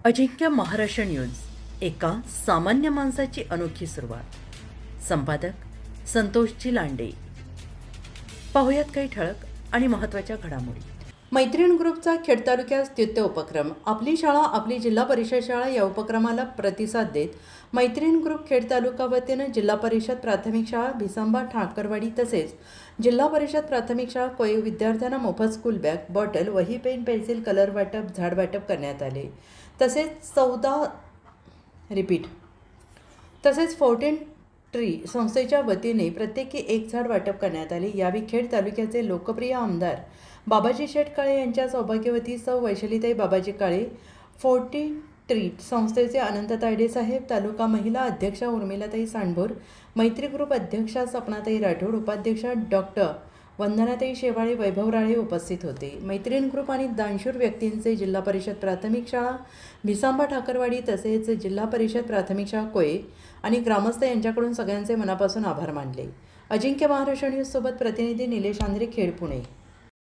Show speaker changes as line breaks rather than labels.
अजिंक्य Maharashtra news, एका सामान्य माणसाची अनोखी सुरुवात. संपादक संतोषजी लांडे. पाहुयात काही ठळक आणि महत्त्वाच्या घडामोडी. मैत्रीण ग्रुपचा खेड तालुक्यात स्तुत्य उपक्रम. आपली शाळा आपली जिल्हा परिषद शाळा या उपक्रमाला प्रतिसाद देत मैत्रीण ग्रुप खेड तालुका वतीनं जिल्हा परिषद प्राथमिक शाळा भिसांबा ठाकरवाडी तसेच जिल्हा परिषद प्राथमिक शाळा कोय विद्यार्थ्यांना मोफत स्कूल बॅग, बॉटल, वही, पेन, पेन्सिल, कलर वाटप, झाड वाटप करण्यात आले. तसेच 14 ट्री संस्थेच्या वतीने प्रत्येकी एक झाड वाटप करण्यात आले. यावेळी खेड तालुक्याचे लोकप्रिय आमदार बाबाजी शेठ काळे यांच्या सौभाग्यवती सौ वैशालीताई बाबाजी काळे, 14 ट्री संस्थेचे अनंत तायडे साहेब, तालुका महिला अध्यक्षा उर्मिलाताई सांडभोर, मैत्री ग्रुप अध्यक्षा सपनाताई राठोड, उपाध्यक्षा डॉक्टर वंदनाताई शेवाळे, वैभव राळे उपस्थित होते. मैत्रीण ग्रुप आणि दानशूर व्यक्तींचे जिल्हा परिषद प्राथमिक शाळा भिसांबा ठाकरवाडी तसेच जिल्हा परिषद प्राथमिक शाळा कोय आणि ग्रामस्थ यांच्याकडून सगळ्यांचे मनापासून आभार मानले. अजिंक्य महाराष्ट्र न्यूज सोबत प्रतिनिधी निलेश आंद्रे, खेड, पुणे.